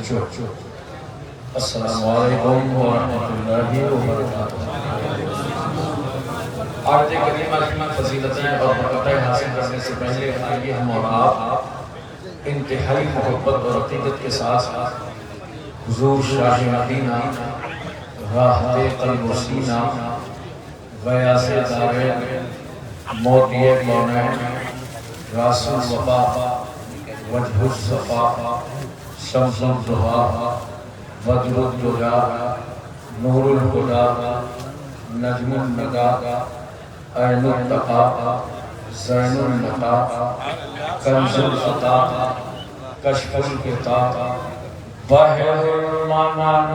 توجہ۔ السلام علیکم ورحمۃ اللہ وبرکاتہ۔ عرض کریمہ کی فضیلتیں اور برکتیں حاصل کرنے سے پہلے آئیے ہم اور آپ انتہائی محبت اور عقیدت کے ساتھ حضور شاہ مدینہ راحت قلب و سینہ غیاث دارین موتی کونین راس الوفا وجہ الصفا شمس الضحیٰ بدر الدجا نور الہدیٰ نجم الندیٰ عین التقیٰ زین النقیٰ کنز العطا کشف الغطاء بحر المنن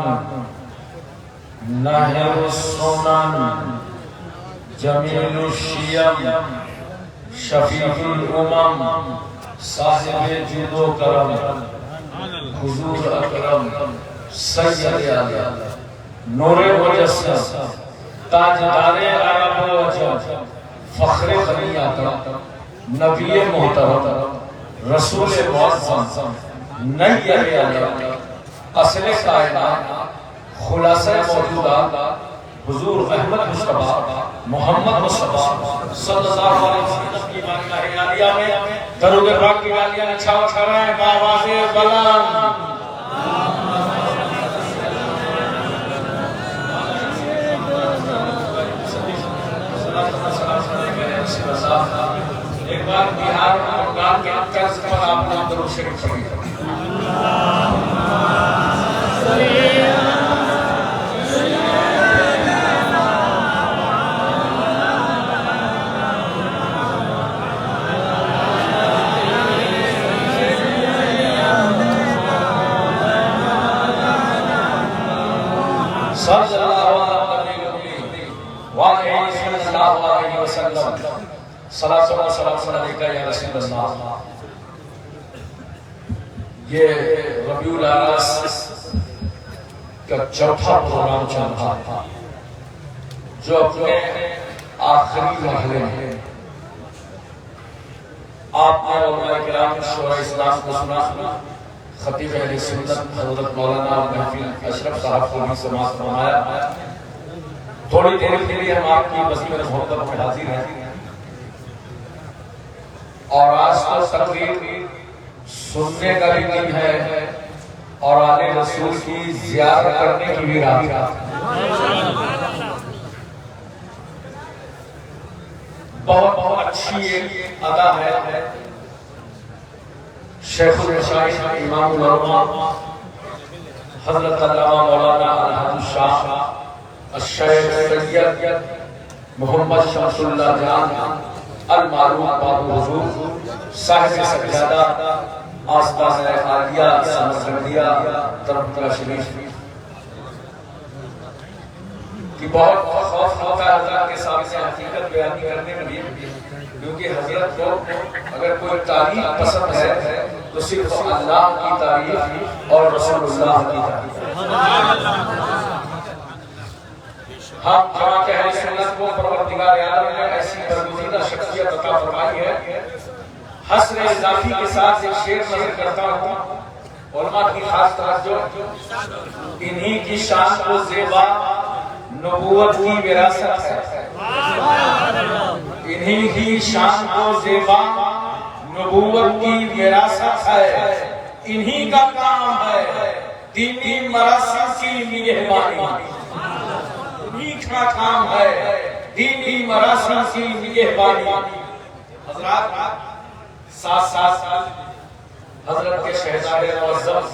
نہر السنن جمیل الشیم شفیع الامم صاحب جود و کرم حضور اکرم سید عالم نور مجسم تاجدار عرب و عجم فخر بنی آدم نبی محترم رسول معظم نیر عالم اصل کائنات خلاصہ موجودات حضور احمد مصطفیٰ محمد مصطفیٰ صلی اللہ علیہ وسلم کی بارگاہ عالیہ میں درود پاک کی عالیہ نے چھاؤ چھڑائیں بآواز بلند ایک بار بہار افغان کے طرز پر آپ نے درود شریف پڑھی صلی اللہ علیہ وسلم صلاۃ و سلام علیکہ یا رسول اللہ۔ یہ ربیع الاوّل کا چوتھا پروگرام چل رہا تھا جو اپنے آخری مرحلے میں آپ نے علماء کرام شورا اسلام کو سنا، خطیب اہل سنت حضرت مولانا محفل اشرف صاحب کو بھی سماعت فرمایا۔ تھوڑی دیر کے لیے ہم آپ کی بستی میں محبت میں حاضر ہیں اور آج تو تقریر سننے کا بھی دن ہے اور آل رسول کی زیارت کرنے کی بھی رات ہے۔ بہت اچھی ایک ادا ہے۔ شیخ المشائخ امام العلماء حضرت علامہ مولانا الحاج شاہ الشیخ سید محمد شمس اللہ جان المعروف بابو حضور صاحب سجادہ آستانہ عالیہ سمسردیہ تربتہ شریف کی بہت خوف ہوتا ہے حضرت کے سامنے حقیقت بیانی کرنے میں بھی، کیونکہ حضرت کو اگر کوئی تعریف پسند ہے تو صرف اللہ کی تعریف اور رسول اللہ کی تعریف۔ ہم جماعت اہل سنت کو پروردگار عالم نے ایسی برگزیدہ شخصیت عطا فرمائی ہے۔ حسن اضافی کے ساتھ ایک شعر نظر کرتا ہوں، علماء کی خاص توجہ، انہی کی شان کو زیبا نبوت کی وراثت ہے، انہی کی شان کو زیبا نبوت کی وراثت ہے، انہی کا کام ہے دینی مراسم کی نگہبانی، انہی کا کام ہے دینی مراسم کی نگہبانی۔ حضرات ساتھ حضرت کے شہزاد معظم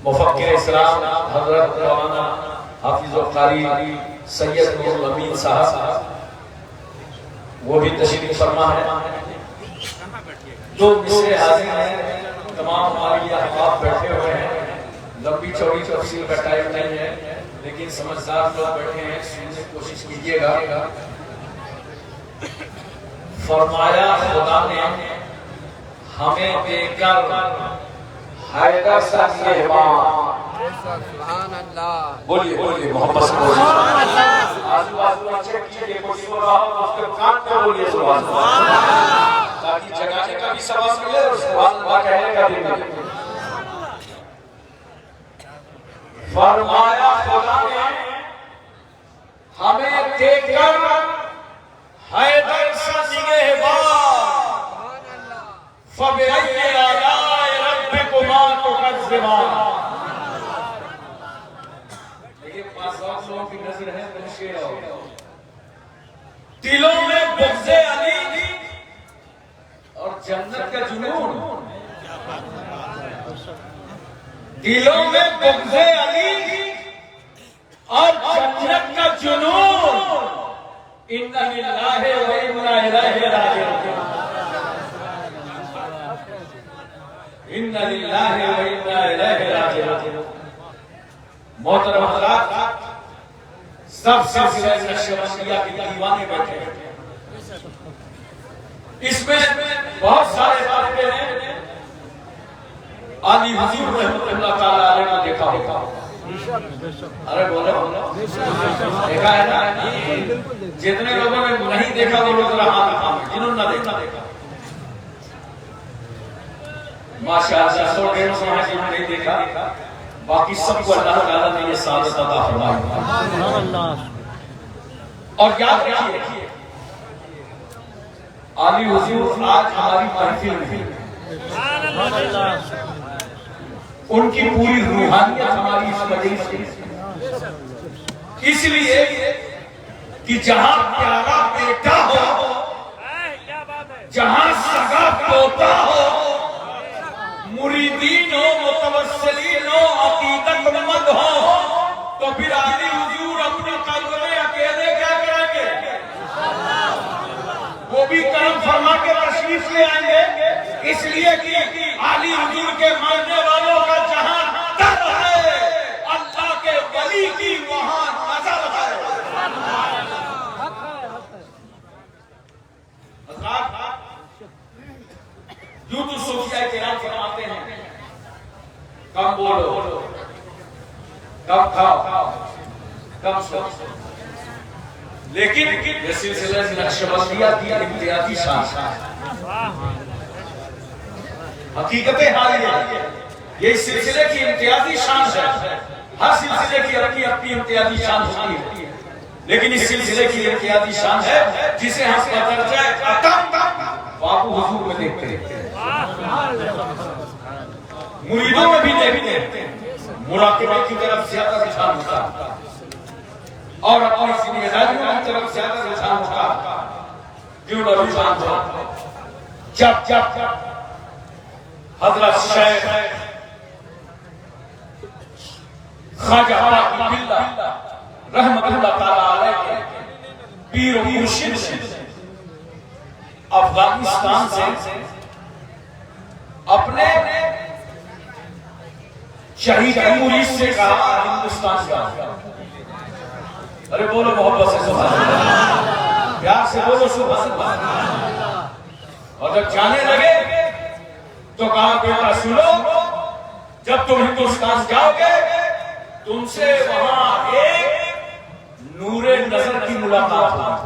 مفکر اسلام حضرت مولانا حافظ و قاری سید نور الامین صاحب وہ بھی تشریف فرما ہے۔ جو مصر حاضر ہیں تمام ہماری احباب بیٹھے ہوئے ہیں، لمبی چوڑی تفصیل کا ٹائم نہیں ہے لیکن سمجھدار لوگ بیٹھے ہیں، سننے کی کوشش کیجیے گا۔ فرمایا خدا نے ہمیں دے کر حیدر سا مہمان، سبحان اللہ، بولیے بولیے محبت سے بولیے سبحان اللہ، آجو آجو اچھے کیجئے کوئی سن رہا ہو اس کے کان پہ بولیے سبحان اللہ، تاکہ جگانے کا بھی سبب ملے اور سبحان اللہ کہنے کا بھی ملے۔ فرمایا خدا نے ہمیں دے کر حیدر سا نگہبان فَبِأَيِّ آلَاءِ رَبِّكُمَا تُكَذِّبَانِ. یہ 500 لوگوں کی نظر ہے شیر ہو. دلوں میں بغض علی اور جنت کا جنون. دلوں میں بغض علی اور جنت کا جنون. اِنَّ لِلَّهِ وَإِنَّا إِلَيْهِ رَاجِعُونَ. اِنَّ لِلَّهِ وَإِنَّا إِلَيْهِ رَاجِعُونَ. محترم حضرات، سب سلسلہ نقشبندیہ کے دیوانے بیٹھے ہیں. اس میں بہت سارے طالب ہیں علی حضور رحمۃ اللہ تعالیٰ علیہ نے دیکھا ہوگا. ارے بولو دیکھا ہے نا. جتنے لوگوں نے نہیں دیکھا وہ لوگ رہا تھا، جنہوں نے دیکھا ماشاءاللہ 100-150 ہیں جنہوں نے نہیں دیکھا. باقی سب کو اللہ تعالیٰ نے یہ سعادت عطا فرمائی. اور یاد رکھیے علی حضور آج ہماری محفل میں ان کی پوری روحانیت ہماری اس وجہ سے، اس لیے کہ جہاں پیارا بیٹا ہو، جہاں سگا پوتا ہو، مریدین ہو، متوسلین ہو، عقیدت مند ہو، تو پھر علی حضور اپنے قلب میں اکیلے کیا کریں گے؟ وہ بھی کرم فرما کے تشریف لے آئیں گے. اس لیے کہ علی حضور کے ماننے والوں کا جہاں در ہے، اللہ کے ولی کی وہاں نظر ہے. یوں تو صوفیہ کرام فرماتے ہیں کم بولو، کم کھاؤ، کم سو. لیکن یہ سلسلہ نقشبندیہ کی امتیازی شان حقیقت حال یہ اس سلسلے کی امتیازی شان ہے. ہر سلسلے کی اپنی امتیازی شان ہوتی ہے، لیکن اس سلسلے کی امتیازی شان ہے جسے ہم بدرجہ اتم باپو حضور میں دیکھتے ہیں، مریدوں میں بھی دیکھتے ہیں. مراقبہ کی طرف زیادہ رجحان ہوتا ہے اور اپنی ذمہ داریوں کی طرف زیادہ رجحان ہوتا. کیوں نہ رجحان ہو؟ جب حضرت شیخ خواجہ باللہ رحمت اللہ تعالیٰ علیہ کے پیر و مرشد افغانستان سے اپنے شہید مرید سے کہا ہندوستان کا. ارے بولو محبت سے سبحان اللہ، پیار سے بولو سبحان اللہ. اور جب جانے لگے تو کہا بیٹا سنو، جب تم ہندوستان جاؤ گے تم سے وہاں ایک نور نظر کی ملاقات ہوگی.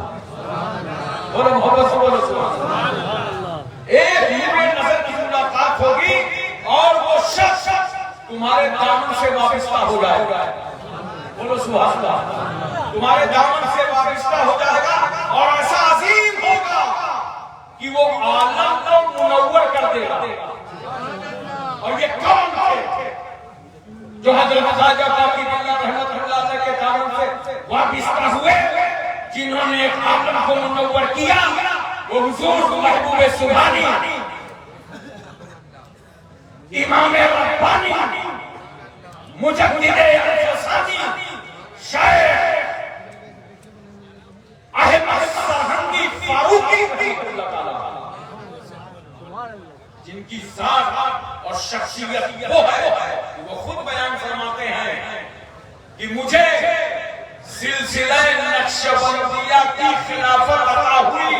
بولو محبت سے بولو سبحان اللہ. ایک نور نظر کی ملاقات ہوگی اور وہ شخص تمہارے دامن سے وابستہ ہو جائے گا. بولو سبحان اللہ. تمہارے دامن سے وابستہ ہو جائے گا اور ایسا عظیم ہوگا کہ وہ عالم کو منور کر دے گا. اور یہ کون تھے جو حضرت خواجہ باقی باللہ رحمت اللہ علیہ کے دامن سے وابستہ ہوئے، جنہوں نے ایک عالم کو منور کیا؟ وہ حضور محبوب سبحانی، امام ربانی، مجدد ثانی، شیخ احمد سرہندی فاروقی، جن کی ذات اور شخصیت وہ ہے کہ وہ خود بیان فرماتے ہیں کہ مجھے سلسلہ نقشبندیہ کی خلافت عطا ہوئی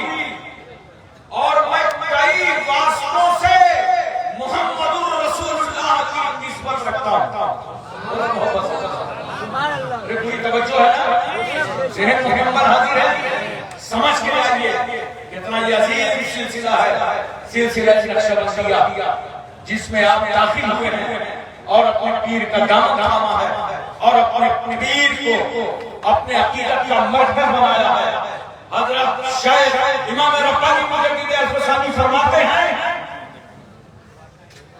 اور میں کئی واسطوں سے محمد الرسول اللہ کی نسبت رکھتا ہوں. کوئی توجہ ہے؟ ذہن مکمل حاضر ہے؟ سمجھ کے آئیے کتنا یہ عظیم سلسلہ ہے، سلسلہ نقشبندیہ، جس میں آپ داخل ہوئے ہیں اور اپنے پیر کا دامن تھاما ہے اور اپنے پیر کو اپنے عقیدت کا مرکز بنایا ہے۔ حضرت شیخ امام ربانی مجدد الفسانی فرماتے ہیں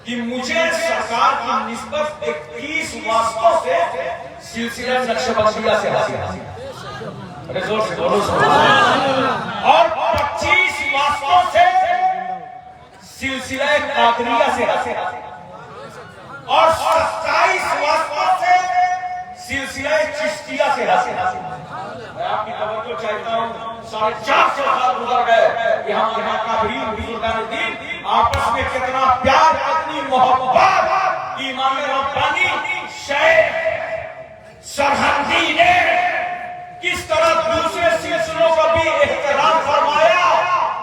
کہ مجھے سرکار کی نسبت 21 واسطوں سے سلسلہ نقشبندیہ سے حاصل ہے اور 25 واسطوں سے سلسلہ قادریہ سے حاصل ہے اور 27 واسطوں سے سلسلہ چشتیہ سے حاصل ہے۔ میں آپ کی توجہ چاہتا ہوں، 450 سال گزر گئے، یہاں کابرین بزرگان دین آپس میں کتنا پیار، کتنی محبت، امام ربانی شیخ سرہندی نے کس طرح دوسرے سلسلوں کا بھی احترام فرمایا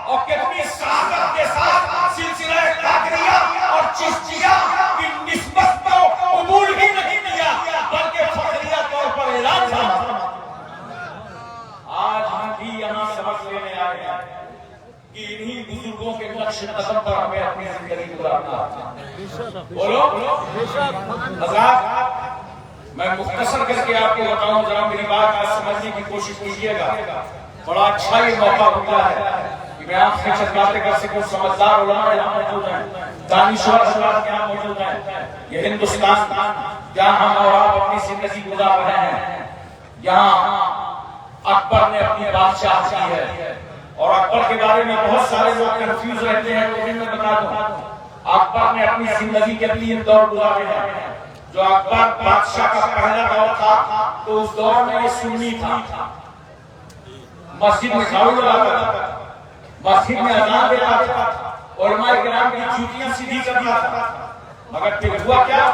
اور کتنی سعادت کے ساتھ سلسلہ قادریہ اور چشتیہ کی نسبت کو قبول ہی نہیں کیا بلکہ فخریہ طور پر اعلان فرمایا۔ آج ہم بھی یہاں سبق لینے آئے ہیں کہ انہی بزرگوں کے نقش قدم پر ہمیں اپنی زندگی گزارنا ہے۔ بولو حضرات، میں مختصر کر کے آپ کو بتاؤں، ذرا میری بات آج سمجھنے کی کوشش کیجیے گا۔ بڑا اچھا یہ موقع ہوتا ہے کہ میں آپ سے چند باتیں کر سکوں۔ سمجھدار علماء یہاں موجود ہیں، دانشور حضرات یہاں موجود ہیں۔ یہ ہندوستان جہاں ہم اور آپ اپنی زندگی گزار رہے ہیں، یہاں اکبر نے اپنی بادشاہ کی ہے اور اکبر کے بارے میں بہت سارے لوگ کنفیوز رہتے ہیں، تو میں بتا دوں اکبر نے اپنی زندگی کے 3 دور گزارے ہیں۔ جو اکبر بادشاہ کا پہلا دور تھا تو اس دور میں یہ سنی تھا، مسجد میں جھاڑو لگاتا تھا، مسجد میں اذان دیتا تھا، علماء کرام کی جوتیاں سیدھی کرتا تھا، مگر پھر ہوا کیا؟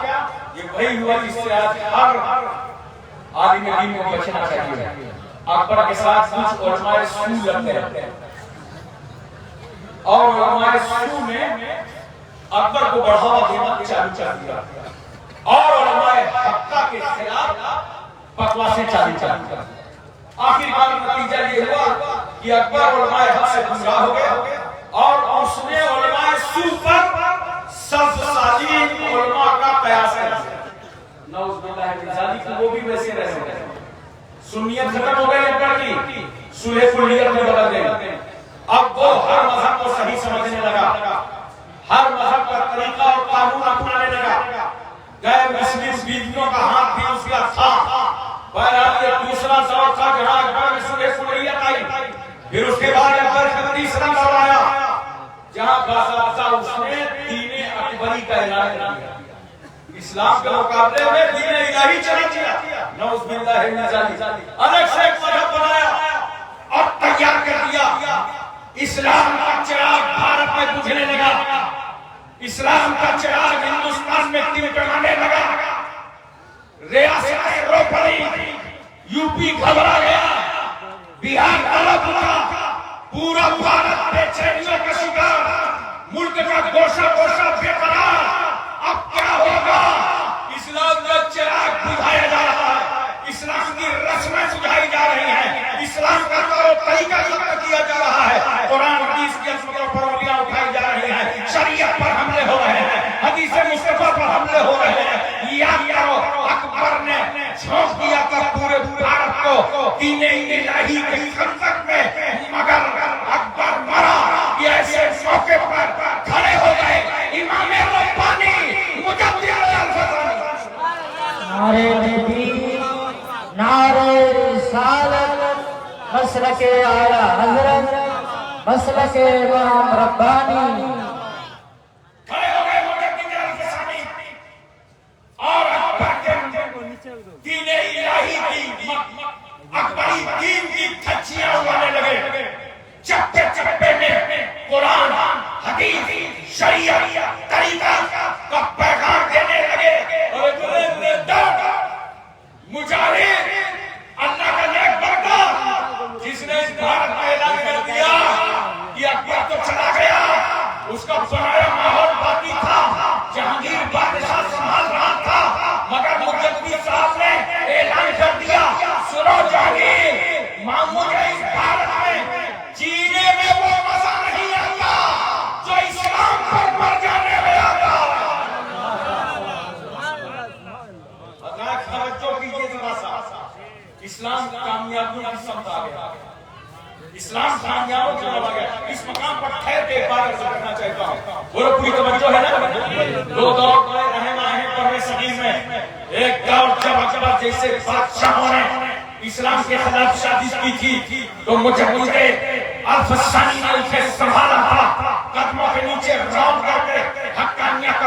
یہ وہی ہوا جس سے آج ہر عالم دین کو بچنا چاہیے۔ اکبر کے ساتھ کچھ علماء سو لگتے ہیں اور علماء سو نے اکبر کو بڑھاوا دینا چالو کر دیا اور علماء حقہ کے خلاف بکواسیں چالو کر دیا۔ آخر کار نتیجہ یہ ہوا کہ اکبر علماء حق سے گمراہ ہو گیا اور اس نے علماء سو پر صف سالین علماء کا قیاس کر دیا۔ نعوذ باللہ من ذالک، وہ بھی ویسے رہے، سنیت ختم ہو گئی اکبر کی، صلح کلیت میں بدل گئی۔ اب وہ ہر مذہب کو صحیح سمجھنے لگا، ہر مذہب کا طریقہ اور قانون اپنانے لگا، غیر مسلم بیویوں کا ہاتھ بھی اس کا تھا۔ بہرحال یہ دوسرا دور تھا جہاں اکبر میں صلح کلیت آئی۔ پھر اس کے بعد اکبر کا تیسرا دور آیا جہاں باضابطہ اس نے دین اکبری کا اعلان کیا، اسلام کے مقابلے میں دین الہی چلا دیا، نعوذ باللہ من ذالک، الگ سے ایک مذہب بنایا اور تیار کر دیا۔ اسلام کا چراغ بھارت میں بجھنے لگا، اسلام کا چراغ ہندوستان میں ٹمٹمانے لگا، ریاستیں رو پڑی، یو پی گھبرا گیا، بہار طلب ہوا، پورا بھارت بے چینیوں کا شکار، ملک کا گوشہ گوشہ بے قرار۔ اب کیا ہوگا؟ اسلام کا چراغ بجھایا جا رہا ہے، اسلام کی رسمیں سجھائی جا رہی ہیں، اسلام کا طور طریقہ ختم کیا جا رہا ہے، قرآن حدیث کی عظمتوں پر انگلیاں اٹھائی جا رہی ہیں، شریعت پر حملے ہو رہے ہیں، حدیث مصطفیٰ پر حملے ہو رہے ہیں۔ یاد کرو اکبر نے جھونک دیا تھا پورے بھارت کو دین الہی کے خندق میں، مگر اکبر مرا۔ یہ ایسے موقع پر کھڑے ہو گئے امام ربانی مجدد الفسانی، نعرہ تکبیر، نعرہ رسالت، مسلک اعلیٰ حضرت، مسلک امام ربانی۔ کھڑے ہو گئے مجدد الفسانی اور اکبر کے دین الہی کی اکبری دین کی دھجیاں اڑانے لگے، چپے چپے میں قرآن حدیث شریعت طریقہ کا پیغام دینے لگے۔ اور مجاہد اللہ کا نیک بندہ جس نے اس بھارت میں اعلان کر دیا کہ اکبر تو چلا گیا، اس کا بنایا ماحول باقی تھا، جہانگیر بادشاہ سنبھال رہا تھا، مگر مجدد صاحب نے اعلان کر دیا، سنو جہانگیر، مجھے اس بھارت میں جینے میں وہ مزہ نہیں آتا جو اسلام پر مر جائے۔ اسلام کامیابی کی سمت آ گیا، اسلام کامیابی کی طرف آ گیا۔ اس مقام پر ٹھہر کے ایک بات عرض کرنا چاہتا ہوں، بولو پوری توجہ ہے نا؟ دو دور گئے رہنا ہے قرن صغیر میں۔ ایک دور جب اکبر جیسے بادشاہوں نے اسلام کے خلاف سازش کی تھی تو مجدد الفسانی نے اسے سنبھالا تھا، قدموں کے نیچے رون کر کے حقانیت کا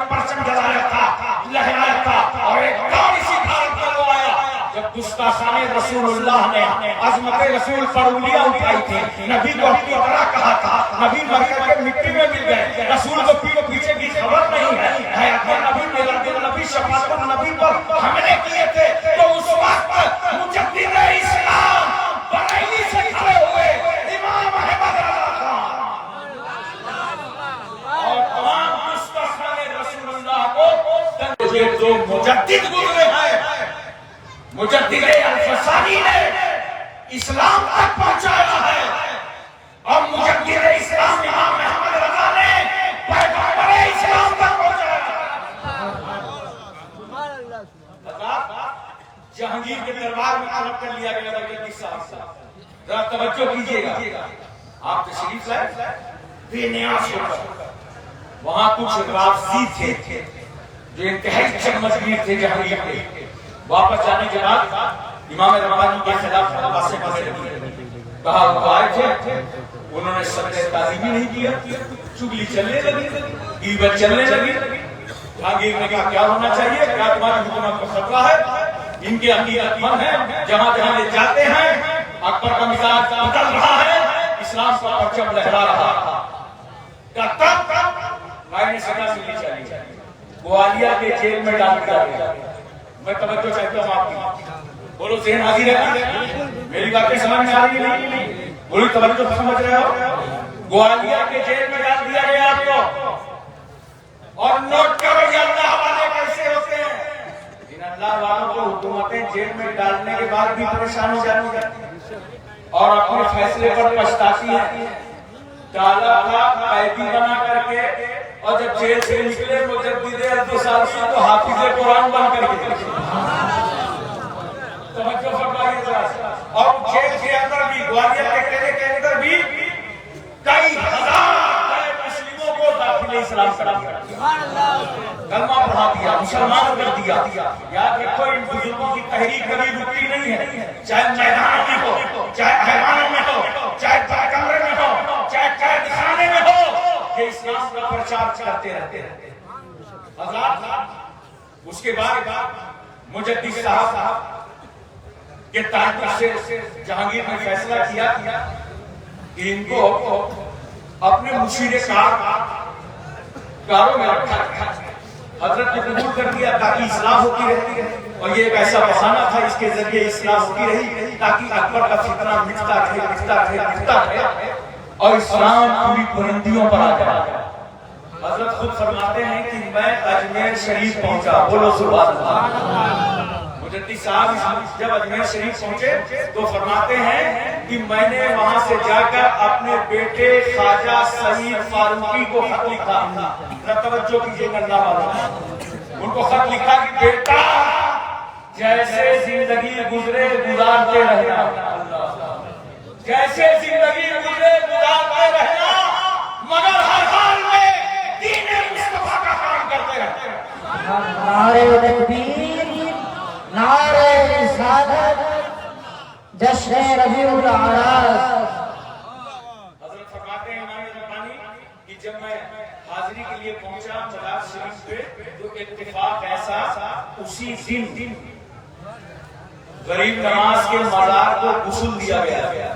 پرچم جلایا تھا، لہرایا تھا، اور ایک دور اسی بھارت میں وہ آیا جب گستاخان رسول اللہ نے عظمت رسول پر انگلیاں اٹھائی تھی، نبی کو اپنی طرح کہا تھا، نبی مر کر کے مٹی میں مل گئے، رسول کو پیچھے کی خبر نہیں ہے، حیات نبی میرا دل نبی شفاعت النبی پر حملے کیے تھے، تو اس وقت مجدد اسلام بریلی سے کھڑے ہوئے امام احمد رضا خان اور تمام گستاخان رسول اللہ کو جو مجدد گزرے ہیں، مجدد الفسانی نے اسلام تک پہنچایا ہے، اور مجدد اسلام امام احمد رضا نے پیغمبر اسلام تک پہنچایا ہے۔ جہانگیر کے دربار میں طلب کر لیا گیا مجدد صاحب سے، ذرا توجہ کیجیے گا، آپ تشریف لائے بے نیاز ہو کر، وہاں کچھ رافضی تھے جو انتہائی چمچگیر تھے جہانگیر کے، واپس جانے کے بعد امام ربانی کے خلاف باتیں پڑھنے لگی، کہا وہ آئے تھے، انہوں نے صدر تعظیمی نہیں کیا، چگلی چلنے لگی، غیبت چلنے لگی۔ جہانگیر نے کہا کیا ہونا چاہیے، کیا تمہاری حکومت کو خطرہ ہے؟ ان کے عقیدت مند ہیں، جہاں جہاں یہ جاتے ہیں اکبر کا مزاج بدل رہا ہے، اسلام کا پرچم لہرا رہا ہے۔ تب میں نے سزا ملنی چاہیے، گوالیار کے جیل میں ڈال دیا گیا۔ میں توجہ چاہتا ہوں آپ کی، بولو ذہن حاضر ہے، میری باتیں سمجھ میں آ رہی ہے؟ بولی توجہ سمجھ رہے ہو؟ گوالیار کے جیل میں ڈال دیا گیا آپ کو، اور نوٹ کرو یہ اللہ والے کیسے ہوتے ہیں، ان اللہ والوں کو حکومتیں جیل میں ڈالنے کے بعد بھی پریشان ہو جاتی ہیں اور اپنے فیصلے پر پچھتاتی ہیں۔ ڈالا تھا قیدی بنا کر کے، اور جب جیل سے نکلے مجدد الفسانی تو حافظ قرآن بن کر کے، توجہ فرمائیے ذرا، اور جیل کے اندر بھی، گوالیار کے قلعے کے اندر بھی کئی ہزار مسلموں کو داخل اسلام کرا دیا، کلمہ پڑھا دیا، مسلمان کر دیا۔ یاد رکھو ان بزرگوں کی تحریک کبھی رکتی نہیں ہے، چاہے میدان میں ہو، چاہے حیوانوں میں ہو، چاہے کمرے میں ہو، چاہے قید خانے میں ہو، یہ اسلام کا پرچار کرتے رہتے ہیں۔ حضرات اس کے بعد مجدد صاحب کے تعلق سے جہانگیر نے فیصلہ کیا کہ ان کو اپنے مشیر کاروں میں رکھا، حضرت نے قبول کر دیا تاکہ اصلاح ہوتی رہتی ہے، اور یہ ایک ایسا بہانہ تھا اس کے ذریعے اصلاح ہوتی رہی تاکہ اکبر کا فتنہ مٹتا رہے اور اسلام پوری بلندیوں پر آ جائے۔ حضرت خود فرماتے ہیں کہ میں اجمیر شریف پہنچا، بولو سبحان اللہ۔ مجدد صاحب جب اجمیر شریف پہنچے تو فرماتے ہیں کہ میں نے وہاں سے جا کر اپنے بیٹے خواجہ سعید فاروقی کو خط لکھا، توجہ کیجیے گا اللہ والا، ان کو خط لکھا کہ بیٹا جیسے زندگی گزرے گزارتے رہنا، جیسے زندگی گزرے گزارتے رہنا، مگر ہر حال میں دین مصطفیٰ کا کام کرتے رہنا۔ نعرہ تکبیر، نعرہ رسالت، جشن ربیع الاعراس۔ حضرت فرماتے ہیں امام ربانی کہ جب میں حاضری کے لیے پہنچا مزار شریف پہ تو اتفاق ایسا، اسی دن غریب نواز کے مزار کو غسل دیا گیا۔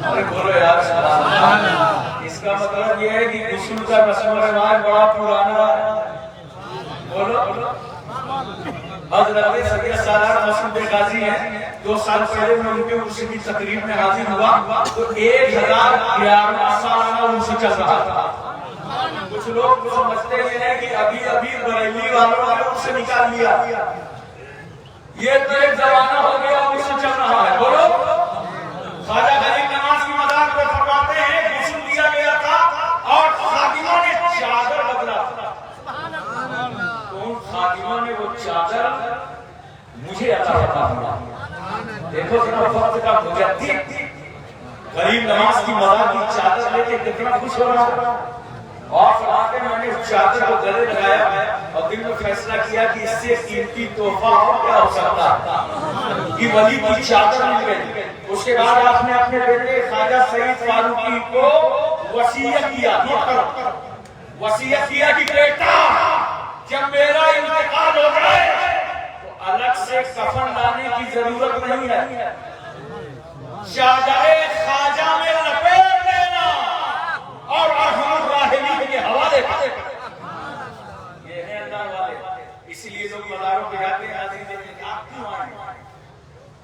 ارے بولو یار سبحان اللہ، اس کا مطلب یہ ہے کہ غسل کا رسم و رواج بڑا پرانا ہے، بولو۔ حضرت سید سالار مسعود غازی ہیں، 2 سال پہلے میں ان کے عرس کی تقریب میں حاضر ہوا تو 1011واں سالانہ عرس چل رہا تھا۔ کچھ لوگ سمجھتے ہیں کہ ابھی بریلی والوں نے عرس نکال لیا، یہ تو ایک زمانہ ہو گیا عرس چل رہا ہے، بولو۔ خواجہ غریب نواز کی مزار پر فرماتے ہیں غسل دیا گیا تھا اور خادموں نے چادر بدلا تھا، تو ان خادموں نے وہ چادر مجھے عطا فرمایا۔ دیکھو ذرا وقت کا مجدد غریب نواز کی مزار کی چادر لے کے کتنا خوش ہو رہا، اور فرماتے میں نے اس چادر کو گلے لگایا اور دل میں فیصلہ کیا کہ اس سے قیمتی تحفہ اور کیا ہو سکتا کہ ولی کی چادر مل گئی۔ اس کے بعد آپ نے اپنے بیٹے خواجہ سعید فاروقی کو وصیت کیا، وصیت کیا کہ بیٹا جب میرا انتقال ہو جائے تو الگ سے کفن لانے کی ضرورت نہیں ہے، چادر خواجہ میں لپیٹ لینا اور ارحم الراحمین کے حوالے کر دینا۔ یہ ہے اللہ والے، اسی لیے لوگ مزاروں پہ جاتے ہیں حاضری دینے کہ آپ کیوں آئے؟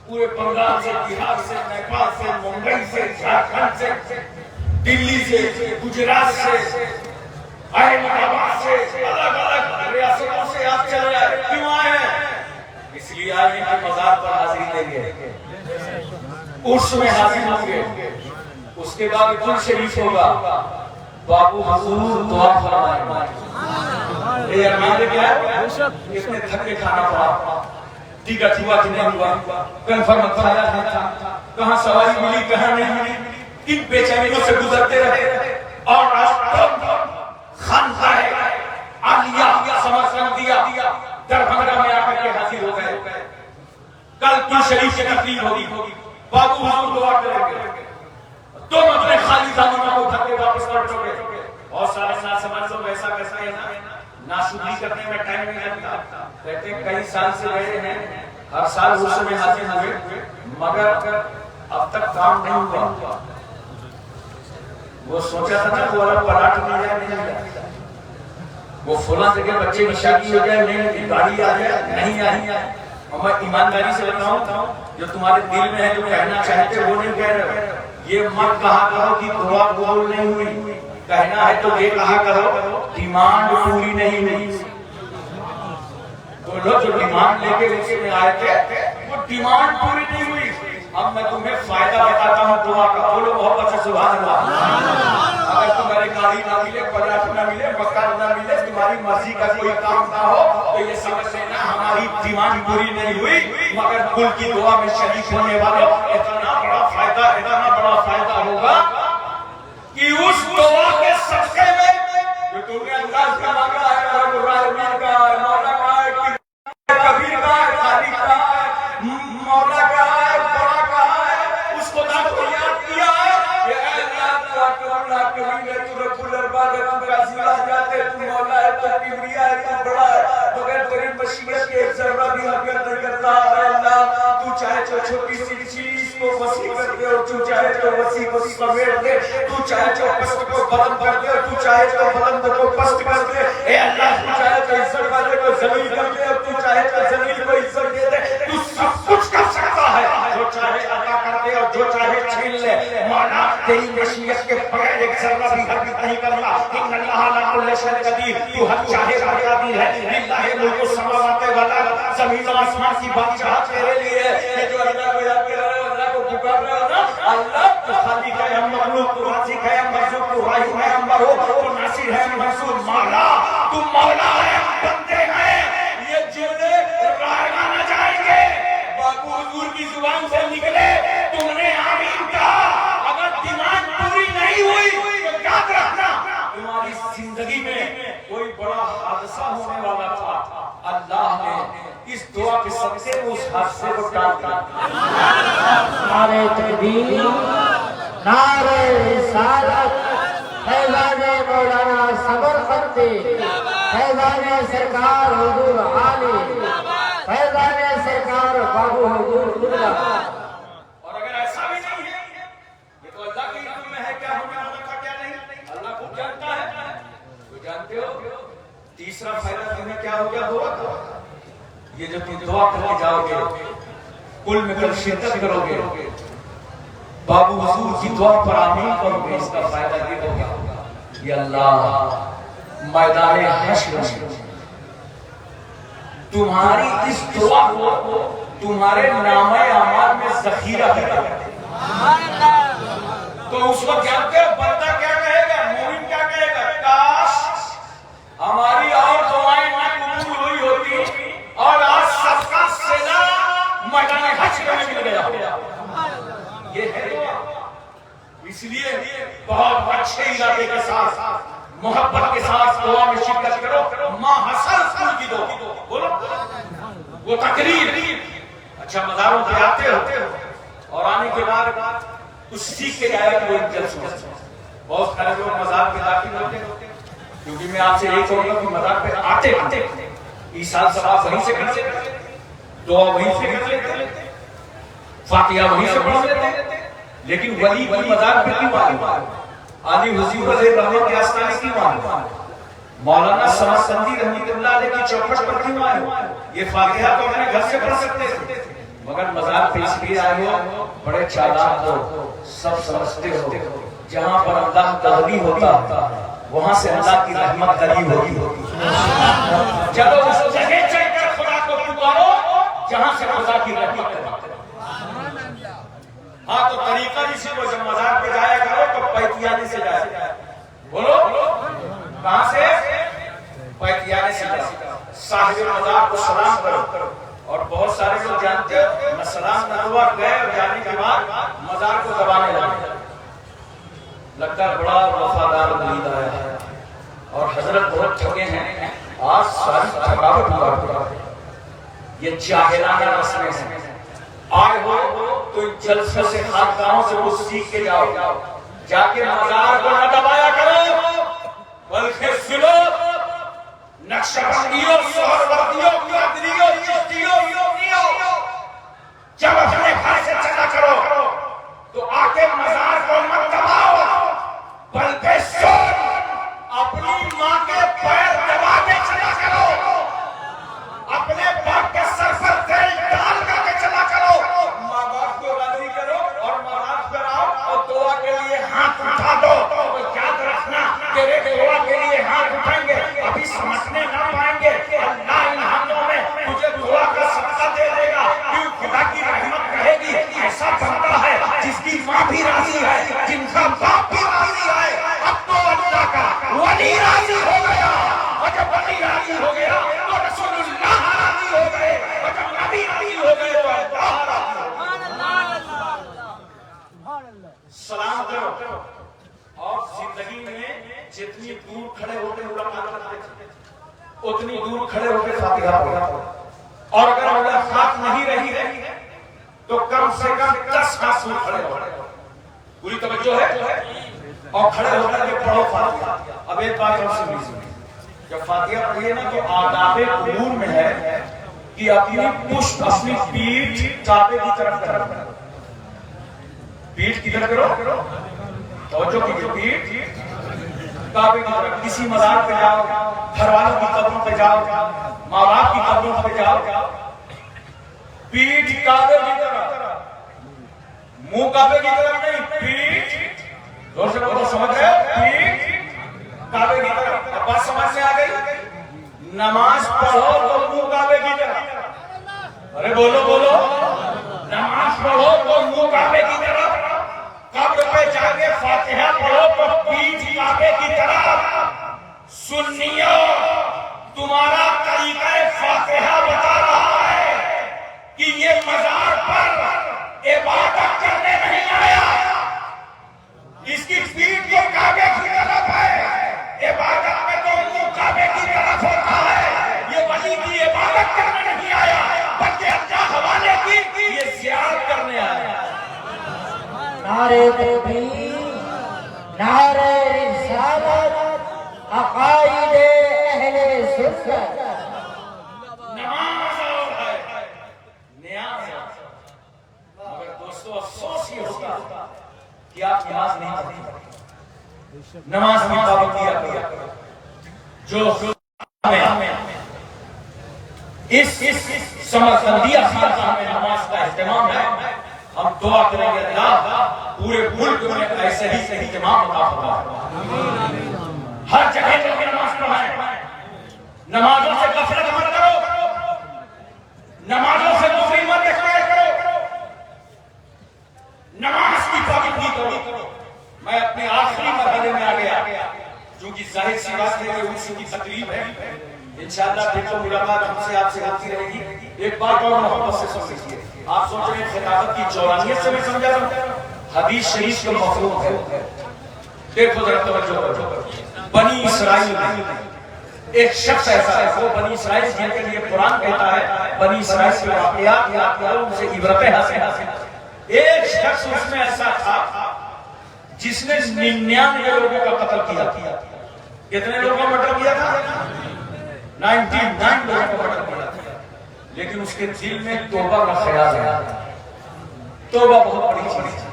پورے بنگال سے، بہار سے، نیپال سے، ممبئی سے، جھارکھنڈ سے، دلی سے، گجرات سے، احمد آباد سے، الگ الگ ریاستوں سے آپ چلے آئے، کیوں آئے ہیں؟ اس لیے آئے ہیں کہ مزار پر حاضری دیں گے، عرس میں حاضر ہوں گے، اس کے بعد کل شریف ہوگا، بابو حضور دعا فرمائیں۔ یہ ارمان کیا ہے؟ اتنے تھکے کھانا پڑا، ٹکٹ ہوا کہ نہیں ہوا، کنفرم کھایا نہیں تھا، کہاں سواری ملی کہاں نہیں ملی، کن بے چینیوں سے گزرتے رہے، اور خانقاہ عالیہ سمرقندیہ دربھنگہ میں آ کر کے حاضر ہو گئے۔ کل کل شریف کی تقریر ہوگی، بابو حضور دعا کریں گے، تم اپنے خالی دامنوں کو اٹھا کے واپس لوٹ چکے۔ اور سارے نہ سمجھ لو ایسا کیسا ہے نا شکری کرنے میں ٹائم نہیں لگتا، کہتے ہیں کئی سال سے رہے ہیں، ہر سال عرس میں حاضر ہوئے، مگر اب تک کام نہیں ہوا۔ وہ سوچا تھا نا وہ الگ پلاٹ مل جائے نہیں ملا، وہ فلاں جگہ بچے کی شادی ہو جائے نہیں، گاڑی آ جائے نہیں آئی۔ اور میں ایمانداری سے بتاؤں جو تمہارے دل میں ہے جو کہنا چاہتے وہ نہیں کہہ رہے، یہ مت کہا کرو کہ دعا قبول نہیں ہوئی، کہنا ہے تو یہ کہا کرو ڈیمانڈ پوری نہیں ہوئی۔ تو لوگ جو ڈیمانڈ لے کے اس میں آئے تھے وہ ڈیمانڈ پوری نہیں ہوئی۔ اب میں تمہیں فائدہ بتاتا ہوں دعا کا، بولو محبت سے سبحان اللہ۔ اگر تمہاری گاڑی نہ ملے، پلاٹ نہ ملے، مکان نہ ملے، تمہاری مرضی کا کوئی کام نہ ہو تو یہ سمجھ لینا ہماری ڈیمانڈ پوری نہیں ہوئی، مگر کل کی دعا میں شریک ہونے والوں اتنا بڑا فائدہ ہوگا کہ اس دعا کے صدقے میں جو تم نے اللہ کا مانگا ہے، رب العالمین کا، مولا کا ہے، کبیر کا ہے، خالق کا ہے، مولا کا ہے، بڑا کا ہے، اس کو نہ تو یاد کیا ہے کہ اے اللہ کبیر ہے، تو رب الارباب ہے، تو عزیز ذات ہے، تو مولا ہے، تو کبریا ہے، تو بڑا ہے، مگر تیری مشیت کے ایک ذرہ بھی حقیقت نہیں کرتا۔ اے اللہ تو چاہے تو چھوٹی سی چیز کو وسیع کر دے اور تو چاہے تو وسیع کو سمیٹ دے، تو چاہے تو پست کو بلند کر دے اور تو چاہے تو بلند کو پست کر دے۔ اے اللہ تو چاہے تو عزت والے کو ذلیل کر دے اور تو چاہے تو ذلیل کو عزت دے دے، تو سب کچھ کر سکتا ہے، جو چاہے عطا کر دے اور جو چاہے چھین لے۔ مولا تیری مشیت کے بغیر ایک ذرہ بھی حرکت نہیں کرتا۔ ان اللہ علی کل شیء قدیر، تو ہر چاہے پر قادر ہے۔ للہ ملک السماوات والارض، زمین و آسمان کی بادشاہت تیرے لیے ہے۔ یہ جو اللہ کو یاد کر رہے ہو، اللہ کو پکار رہے ہو نا، اللہ تو خالق ہے، ہم مخلوق، تو رازق ہے، ہم مرزوق، تو راحم ہے، ہم مرحوم، تو ناصر ہے، ہم منصور۔ مولا تو مولا ہے، ہم بندے ہیں۔ یہ جملے رائگاں نہ جائیں گے، بابو حضور کی زبان سے نکلے، تم نے آمین کہا، اگر ڈیمانڈ پوری نہیں ہوئی تو یاد رکھنا تمہاری زندگی میں کوئی بڑا حادثہ ہونے والا تھا، اللہ نے اس دعا کے صدقے اس حادثے کو ٹال دیا۔ نعرہ تکبیر، نعرہ رسالت، فیضان مولانا سمرقندی، فیضان سرکار حضور عالی، فیضان سرکار بابو حضور قبلہ۔ اور اگر ایسا بھی نہیں ہے، یہ تو اللہ کی علم میں ہے کیا ہونے والا تھا کیا نہیں، اللہ خود جانتا ہے۔ تو جانتے ہو تیسرا فائدہ تمہیں کیا ہو گیا دعا کا؟ یہ جو تم دعا کر کے جاؤ گے، کل میں کل شرکت کرو گے، بابو حضور کی دعا پر آمین کرو گے، اس کا فائدہ یہ ہوگا کہ اللہ میدان حشر میں تمہاری اس دعا کو تمہارے نامہ اعمال میں ذخیرہ کر دے۔ تو اس وقت جانتے ہو بندہ کیا کہے گا، مومن کیا کہے گا، کاش ہماری اور دعائیں نہ قبول ہوئی ہوتی اور آج سب کا صلہ میدان حشر میں مل گیا۔ اس لیے بہت اچھے ارادے کے ساتھ محبت کے ساتھ دعا میں شرکت کرو. ماں حسن سن کی دو بولو وہ تقریر. اچھا مزاروں پہ آتے ہو اور آنے کے بعد کچھ سیکھ کے جائے کہ وہ جلسہ بہت سارے لوگ مزار پہ داخل ہوتے ہیں. کیونکہ میں آپ سے یہی کہوں گا کہ مزار پہ آتے عیسال ثواب وہیں سے کر لیتے, دعا وہیں سے کر لیتے, فاتحہ وہیں سے پڑھ لیتے. لیکن ولی کی مزار پہ کیوں آئے؟ علی حضور علیہ رحمت کے آستانے کیوں آئے؟ مولانا سمرقندی رحمۃ اللہ علیہ کی چوکھٹ پر کیوں آئے؟ یہ فاتحہ تو اپنے گھر سے پڑھ سکتے تھے, مگر مزار پہ اس لیے آئے ہو بڑے چالاک ہو, سب سمجھتے ہو جہاں پر اللہ تغنی ہوتا وہاں سے اللہ کی رحمت قریب ہوتی. چلو اس جگہ چل کر خدا کو پکارو جہاں سے خدا کی رحمت قریب. ہاں تو طریقہ اسی کو جب مزار پہ جایا کرو تو پیتیانے سے جایا. بولو کہاں سے؟ پیتیانے سے جایا. صاحب مزار کو سلام کرو. اور بہت سارے لوگ جانتے ہیں میں سلام نہ ہوا گئے اور جانے کے بعد مزار کو دبانے لگے. لگتا ہے بڑا وفادار مرید آیا ہے اور حضرت بہت تھکے ہیں, آج ساری تھکاوٹ اتار. یہ جاہلانہ رسمیں ہیں. آئے ہو تو ان جلسوں سے خانقاہوں سے وہ سیکھ کے جاؤ. جا کے مزار کو نہ دبایا کرو بلکہ سنو نقشبندیوں, سہروردیوں, قادریوں, چشتیوں, جب اپنے گھر سے چلا کرو تو آ کے مزار کو مت دباؤ بلکہ سن اپنی ماں کے پیر دبا کے چلا کرو, اپنے باپ کے سر پر تیل ڈال کر کے چلا کرو. ماں باپ کو راضی کرو اور مزار پر آؤ اور دعا کے لیے ہاتھ اٹھا دو. یاد رکھنا تیرے دعا کے لیے ہاتھ اٹھائیں گے ابھی سمجھنے نہ پائیں گے, اللہ ان ہاتھوں میں تجھے دعا کا صدقہ دے دے گا. کیوں خدا کی رحمت رہے گی. ایسا بندہ ہے جس کی ماں بھی راضی ہے, جن کا باپ بھی راضی ہے. اب تو اللہ کا ولی راضی ہو گیا, اور جب ولی راضی ہو گیا تو رسول اللہ راضی ہو گئے, اور جب نبی راضی ہو گئے تو اللہ راضی ہو گئے. سلام کرو اور زندگی میں جتنی دور کھڑے ہو کے ملاقات کرتے تھے اتنی دور کھڑے ہو کے فاتحہ پڑھو. اور اگر ملاقات نہیں رہی تو کم سے کم 10 ہاتھ میں کھڑے ہو. پوری توجہ ہے اور کھڑے ہو کر کے پڑھو فاتحہ. اب ایک بات اور سنیے, جب فاتحہ پڑھیے نا تو آداب امور میں ہے کہ اپنی پشت اپنی پیٹھ کعبے کی طرف کرو. پیٹھ کدھر کرو؟ توجہ کیجئے, پیٹھ کعبے کی طرف. کسی مزار پہ جاؤ, گھر والوں کی قبروں پہ جاؤ, ماں باپ کی قبروں پہ جاؤ, پیٹھ کعبے کی طرف, منہ کعبے کی طرف نہیں, پیٹھ زور سے بولو, سمجھ رہے ہو؟ پیٹھ کعبے کی طرف. اب بات سمجھ میں آ گئی. نماز پڑھو تو منہ کعبے کی طرف. ارے بولو بولو, نماز پڑھو تو منہ کعبے کی طرف. قبر پہ جا کے فاتحہ پڑھو تو پیٹھ کعبے کی طرف. سنیو تمہارا طریقہ فاتحہ بتا رہا ہے کہ یہ مزار پر عبادت کرنے نہیں آیا, اس کی پیٹھ تو کعبے کی طرف ہے. عبادت میں تو منہ کعبے کی طرف ہوتا ہے. یہ ولی کی عبادت کرنے نہیں آیا بلکہ اللہ حوالے کی یہ زیارت کرنے آیا. نعرہ تکبیر, نعرہ رسالت, عقائد اہل سنت. نماز اور ہے, نیاز ہے. مگر دوستو افسوس یہ ہوتا کہ آپ نماز نہیں پڑھتے. نماز کی پابندی کیا کرو. جو اس سمرقندیہ خانقاہ میں نماز کا اہتمام ہے, ہم دعا کریں گے اللہ پورے ملک میں ایسے ہی اہتمام عطا فرمائے. ہر جگہ جا کے نماز پڑھائیں. نمازوں سے غفلت مت کرو, نمازوں سے دوسری مت اختیار کرو, نماز کی پابندی کرو. میں اپنے آخری مرحلے میں آ گیا کیونکہ ظاہر سی بات ہے کہ اس کی تقریب ہے. انشاءاللہ پھر تو ملاقات ہم سے آپ سے ہوتی رہے گی. ایک بات اور محبت سے سن لیجیے. آپ سوچ رہے ہیں خلافت کی 94 سے میں سمجھا رہا ہوں, حدیث شریف کا مفہوم ہے. دیکھو ذرا توجہ کرو. بنی اسرائیل میں ایک شخص ایسا ہے، وہ بنی اسرائیل جن کے لیے قرآن کہتا ہے بنی اسرائیل کے واقعات یا ان سے عبرتیں حاصل. ایک شخص اس میں ایسا تھا جس نے 99 لوگوں کا قتل کیا. کتنے لوگوں کا مرڈر کیا تھا؟ 99 لوگوں کا مرڈر کیا تھا. لیکن اس کے دل میں توبہ کا خیال ہے. توبہ بہت بڑی چیز ہے.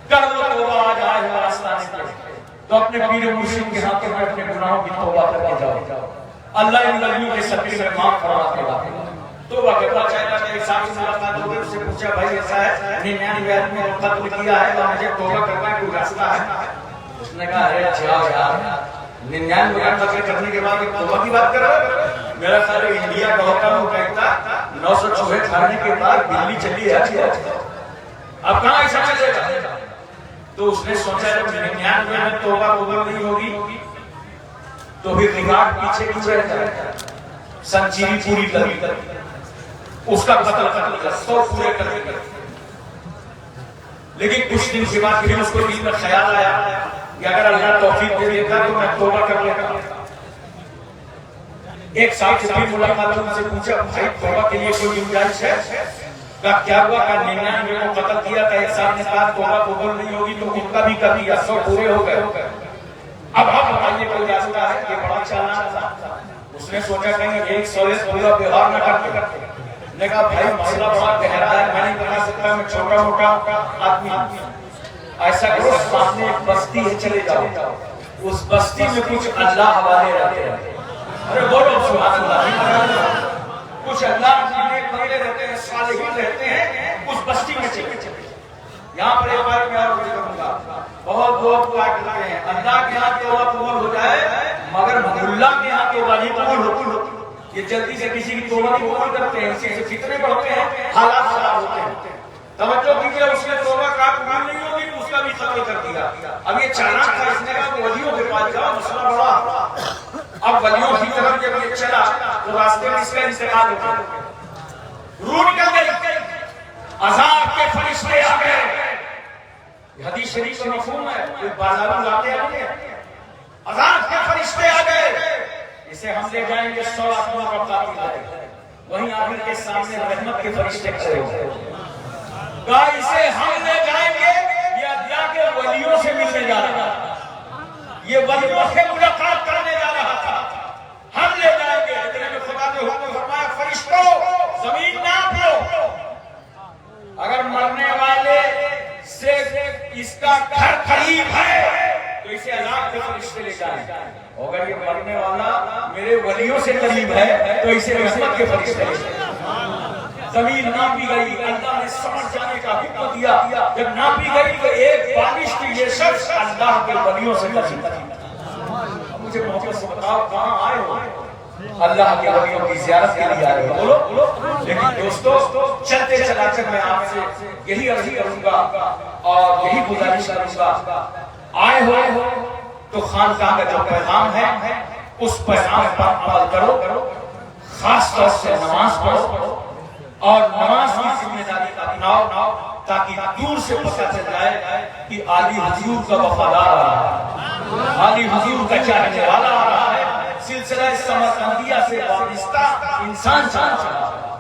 کر لو توبہ، آج آئے ہو آستانے پہ تو اپنے پیر مرشد کے ہاتھ میں اپنے گناہوں کی توبہ کر کے جاؤ. اللہ ان نبیوں کے صدقے میں معاف فرما کے لاتے. توبہ کے بعد چاہتا ہے ایک صاحب سے ملاقات ہو گئی، اس سے پوچھا بھائی ایسا ہے 99 آدمی نے قتل کیا ہے تو مجھے توبہ کرنا ہے، کوئی راستہ ہے؟ اس نے کہا ارے جاؤ یار، 99 قتل کرنے کے بعد توبہ کی بات کر رہا ہے؟ میرا خیال ہے انڈیا کا ہوتا وہ کہتا 900 چوہے کھانے کے بعد بلی چلی ہے. اب کہاں ایسا چلے گا؟ تو اس نے سوچا جب 99 میں توبہ قبول نہیں ہوگی تو پھر ریکارڈ پیچھے کیوں رہتا ہے؟ سنچری پوری کر اس کا قتل کر 100 پورے کر. لیکن کچھ دن کے بعد پھر اس کو دل میں خیال آیا کہ اگر اللہ توفیق دے دیتا تو میں توبہ کر لیتا. ایک صاحب سے پھر ملاقات ہوئی، ان سے پوچھا بھائی توبہ کے لیے کوئی گنجائش ہے؟ کہا کیا ہوا؟ کہا 99 کو قتل کیا تھا. ایک صاحب نے کہا توبہ قبول نہیں ہوگی تو ان کا بھی کر دیا، 100 پورے ہو گئے. اب آپ بتائیے کوئی راستہ ہے؟ یہ بڑا چالان تھا. اس نے سوچا کہیں ایک 100 پورا بیوہار نہ کرتے. نے کہا بھائی مسئلہ بڑا گہرا ہے، میں نہیں بتا سکتا، میں چھوٹا موٹا آدمی. ایسا کرو سامنے ایک بستی ہے، چلے جاؤ. اس بستی میں کچھ اللہ حوالے رہتے ہیں. ارے بولو سبحان اللہ. کچھ اللہ کے بندے رہتے ہیں، صالحین رہتے ہیں. اس بستی میں چلے. یہاں پر ایک بار میں اور کروں گا، بہت لوگ دعا کرتے ہیں اللہ کے ہاں توبہ قبول ہو جائے، مگر اللہ کے ہاں توبہ نہیں قبول ہوتی. یہ جلدی سے کسی کی توبہ نہیں قبول کرتے ہیں، اسی سے فتنے بڑھتے ہیں، حالات خراب ہوتے ہیں. توجہ کیجیے، اس نے توبہ کا قبول نہیں ہوگی تو اس کا بھی قتل کر دیا. اب یہ چالان تھا، اس نے کہا ولیوں کے پاس جاؤ، مسئلہ بڑا. اب ولیوں کی طرف جب یہ چلا تو راستے میں اس کا انتقال ہو گیا. روح نکل گئی، عذاب کے فرشتے آ گئے. حدیث شریف کا مفہوم ہے، کوئی بازاروں لاتے ہیں. عذاب کے فرشتے آ گئے. اسے ہم لے جائیں گے 100 آدمیوں کا قاتل ہے. وہیں عامر کے سامنے رحمت کے فرشتے کھڑے ہو گئے. کہا اسے ہم لے جائیں گے، یہ اللہ کے ولیوں سے ملنے جا رہا تھا، یہ ولیوں سے ملاقات کرنے جا رہا تھا. ہم لے جائیں گے. لیکن خدا نے حکم فرمایا فرشتوں زمین ناپ لو، اگر مرنے والے سے اس کا گھر قریب ہے تو اسے عذاب کے فرشتے لے جائیں. اگر یہ مرنے والا میرے ولیوں سے قریب ہے تو اسے رحمت کے فرشتے لے جائیں. زمین ناپی گئی، اللہ نے سمجھ جانے کا حکم دیا. جب ناپی گئی تو ایک بارش کی یہ شخص اللہ کے ولیوں سے قریب. مجھے محبت سے بتاؤ کہاں آئے ہو؟ اللہ کے ولیوں کی زیارت کے لیے آئے ہو. بولو. لیکن دوستو چلتے چلا کر میں آپ سے یہی عرض کروں گا اور یہی گزارش کروں گا، آئے ہو تو خانقاہ کا جو پیغام ہے اس پیغام پر عمل کرو. خاص طور سے نماز پڑھو اور نماز کی ذمہ داری کا اپناؤ تاکہ دور سے پتہ چل جائے کہ عالی حضور کا وفادار آ رہا ہے، عالی حضور کا چاہنے والا آ رہا ہے، سلسلہ سمرقندیہ سے وابستہ انسان چاہتا ہے.